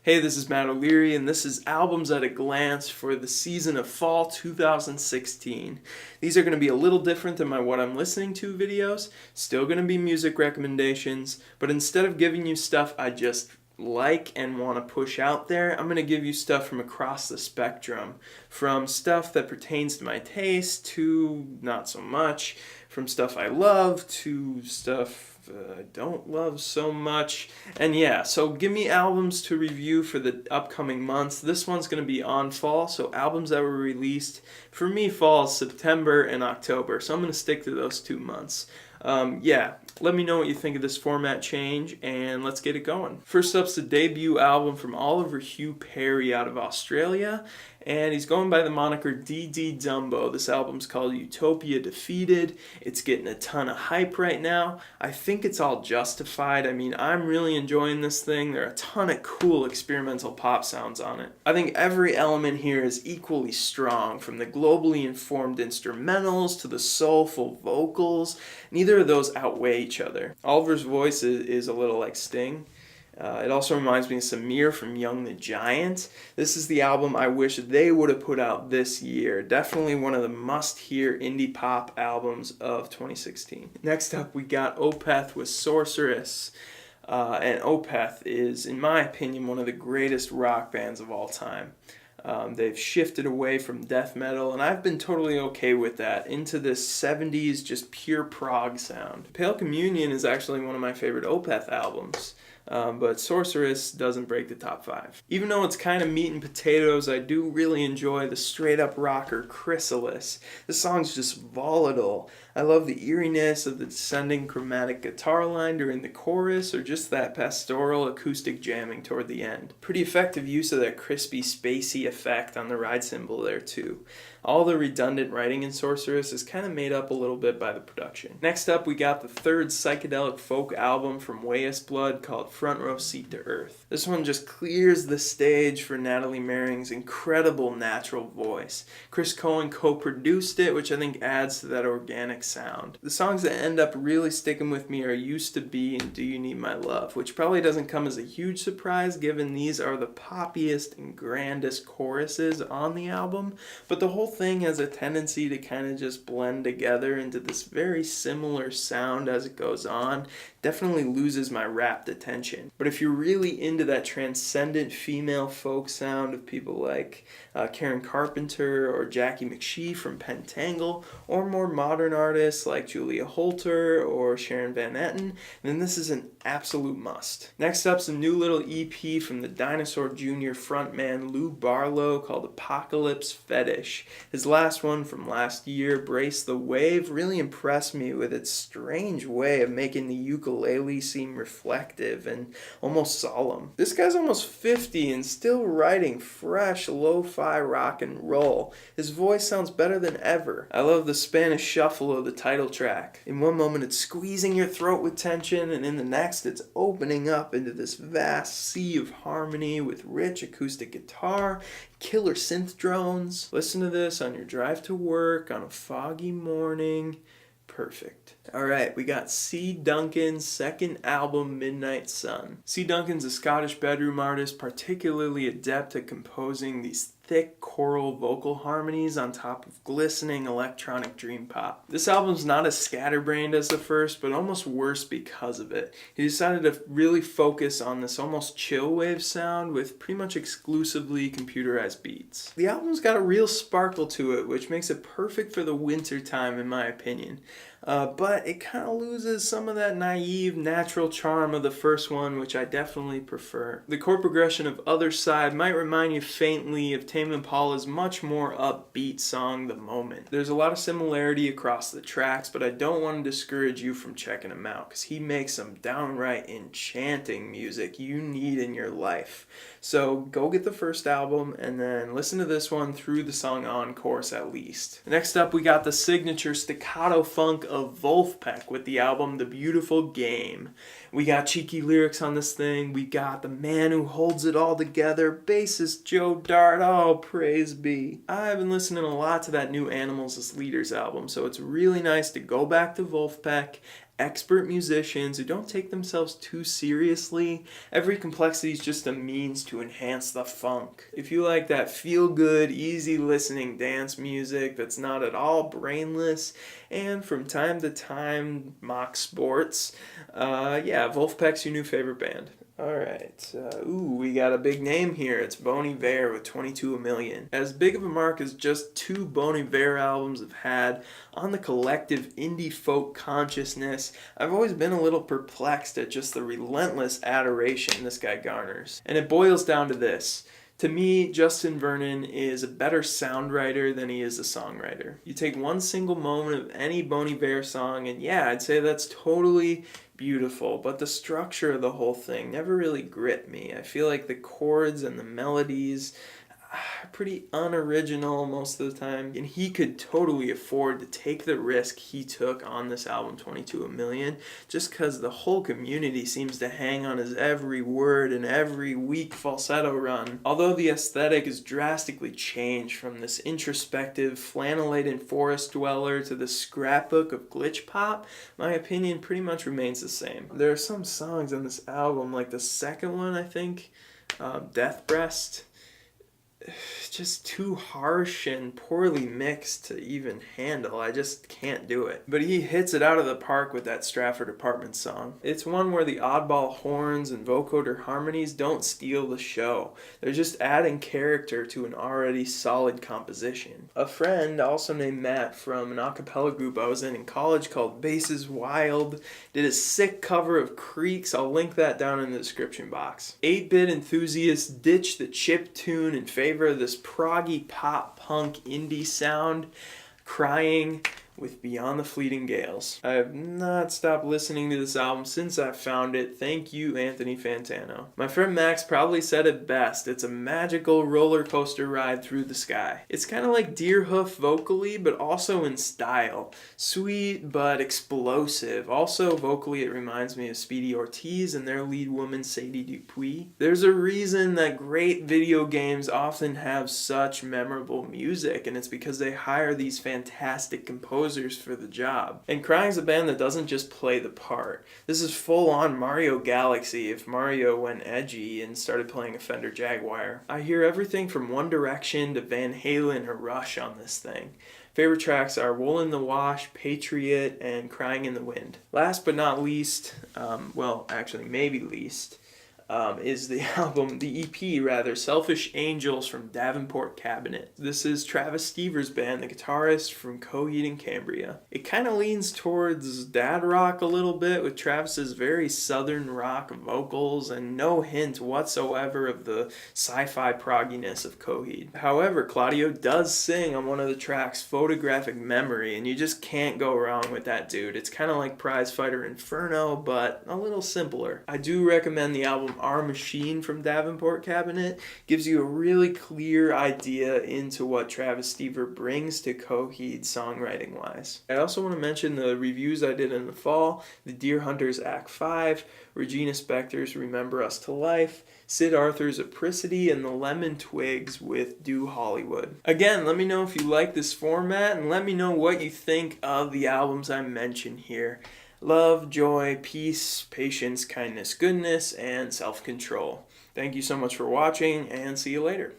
Hey, this is Matt O'Leary, and this is Albums at a Glance for the season of fall 2016. These are going to be a little different than my What I'm Listening To videos, still going to be music recommendations, but instead of giving you stuff I just like and want to push out there, I'm going to give you stuff from across the spectrum, from stuff that pertains to my taste to not so much, from stuff I love to stuff I don't love so much. And yeah, so give me albums to review for the upcoming months. This one's going to be on fall, so albums that were released for me fall is September and October, so I'm going to stick to those 2 months. Yeah, let me know what you think of this format change, and let's get it going. First up's the debut album from Oliver Hugh Perry out of Australia, and he's going by the moniker DD Dumbo. This album's called Utopia Defeated. It's getting a ton of hype right now. I think it's all justified. I mean, I'm really enjoying this thing. There are a ton of cool experimental pop sounds on it. I think every element here is equally strong, from the globally informed instrumentals to the soulful vocals. Neither of those outweigh each other. Oliver's voice is a little like Sting. It also reminds me of Samir from Young the Giant. This is the album I wish they would have put out this year. Definitely one of the must-hear indie pop albums of 2016. Next up, we got Opeth with Sorceress. And Opeth is, in my opinion, one of the greatest rock bands of all time. They've shifted away from death metal, and I've been totally okay with that, into this 70s just pure prog sound. Pale Communion is actually one of my favorite Opeth albums. But Sorceress doesn't break the top 5. Even though it's kind of meat and potatoes, I do really enjoy the straight-up rocker Chrysalis. This song's just volatile. I love the eeriness of the descending chromatic guitar line during the chorus, or just that pastoral acoustic jamming toward the end. Pretty effective use of that crispy, spacey effect on the ride cymbal there too. All the redundant writing in Sorceress is kind of made up a little bit by the production. Next up, we got the third psychedelic folk album from Weyes Blood called Front Row Seat to Earth. This one just clears the stage for Natalie Merring's incredible natural voice. Chris Cohen co-produced it, which I think adds to that organic sound. The songs that end up really sticking with me are Used to Be and Do You Need My Love, which probably doesn't come as a huge surprise given these are the poppiest and grandest choruses on the album, but the whole thing has a tendency to kind of just blend together into this very similar sound as it goes on. Definitely loses my rapt attention. But if you're really into that transcendent female folk sound of people like Karen Carpenter or Jackie McShee from Pentangle, or more modern artists like Julia Holter or Sharon Van Etten, then this is an absolute must. Next up's a new little EP from the Dinosaur Jr. frontman Lou Barlow called Apocalypse Fetish. His last one from last year, Brace the Wave, really impressed me with its strange way of making the ukulele seem reflective and almost solemn. This guy's almost 50 and still writing fresh lo-fi rock and roll. His voice sounds better than ever. I love the Spanish shuffle of the title track. In one moment it's squeezing your throat with tension, and in the next it's opening up into this vast sea of harmony with rich acoustic guitar, killer synth drones. Listen to this on your drive to work on a foggy morning. Perfect. Alright, we got C. Duncan's second album, Midnight Sun. C. Duncan's a Scottish bedroom artist, particularly adept at composing these thick choral vocal harmonies on top of glistening electronic dream pop. This album's not as scatterbrained as the first, but almost worse because of it. He decided to really focus on this almost chill wave sound with pretty much exclusively computerized beats. The album's got a real sparkle to it, which makes it perfect for the winter time in my opinion. But it kind of loses some of that naive, natural charm of the first one, which I definitely prefer. The chord progression of Other Side might remind you faintly of Tame Impala's much more upbeat song, The Moment. There's a lot of similarity across the tracks, but I don't want to discourage you from checking him out, because he makes some downright enchanting music you need in your life. So go get the first album, and then listen to this one through the song Encores at least. Next up, we got the signature staccato funk of Vulfpeck with the album The Beautiful Game. We got cheeky lyrics on this thing. We got the man who holds it all together, bassist Joe Dart. Oh, praise be. I've been listening a lot to that new Animals as Leaders album, so it's really nice to go back to Vulfpeck, expert musicians who don't take themselves too seriously. Every complexity is just a means to enhance the funk. If you like that feel-good, easy-listening dance music that's not at all brainless and from time to time mock sports, yeah, Vulfpeck's your new favorite band. Alright, we got a big name here. It's Boney Bear with 22 A Million. As big of a mark as just 2 Boney Bear albums have had on the collective indie folk consciousness, I've always been a little perplexed at just the relentless adoration this guy garners. And it boils down to this. To me, Justin Vernon is a better sound writer than he is a songwriter. You take one single moment of any Boney Bear song, and yeah, I'd say that's totally beautiful, but the structure of the whole thing never really gripped me. I feel like the chords and the melodies are pretty unoriginal most of the time, and he could totally afford to take the risk he took on this album 22 A Million just because the whole community seems to hang on his every word and every weak falsetto run. Although the aesthetic is drastically changed from this introspective flannel-laden forest dweller to the scrapbook of glitch pop, my opinion pretty much remains the same. There are some songs on this album, like the second one I think, Death Breast, just too harsh and poorly mixed to even handle. I just can't do it. But he hits it out of the park with that Stratford Apartments song. It's one where the oddball horns and vocoder harmonies don't steal the show. They're just adding character to an already solid composition. A friend, also named Matt, from an a cappella group I was in college called Basses Wild, did a sick cover of Creeks. I'll link that down in the description box. 8-bit enthusiasts ditch the chip tune in favor of this proggy pop punk indie sound, crying with Beyond the Fleeting Gales. I have not stopped listening to this album since I found it. Thank you, Anthony Fantano. My friend Max probably said it best. It's a magical roller coaster ride through the sky. It's kind of like Deerhoof vocally, but also in style. Sweet, but explosive. Also, vocally, it reminds me of Speedy Ortiz and their lead woman, Sadie Dupuis. There's a reason that great video games often have such memorable music, and it's because they hire these fantastic composers for the job. And Crying's a band that doesn't just play the part. This is full-on Mario Galaxy if Mario went edgy and started playing a Fender Jaguar. I hear everything from One Direction to Van Halen or Rush on this thing. Favorite tracks are Wool in the Wash, Patriot, and Crying in the Wind. Last but not least, maybe least, is the EP rather, Selfish Angels from Davenport Cabinet. This is Travis Stever's band, the guitarist from Coheed and Cambria. It kind of leans towards dad rock a little bit with Travis's very southern rock vocals and no hint whatsoever of the sci-fi progginess of Coheed. However, Claudio does sing on one of the tracks, Photographic Memory, and you just can't go wrong with that dude. It's kind of like Prizefighter Inferno, but a little simpler. I do recommend the album Our Machine from Davenport Cabinet. Gives you a really clear idea into what Travis Stever brings to Coheed songwriting wise. I also want to mention the reviews I did in the fall, The Deer Hunters Act 5, Regina Spektor's Remember Us to Life, Sid Arthur's Apricity, and the Lemon Twigs with Do Hollywood. Again, let me know if you like this format and let me know what you think of the albums I mentioned here. Love, joy, peace, patience, kindness, goodness, and self-control. Thank you so much for watching, and see you later.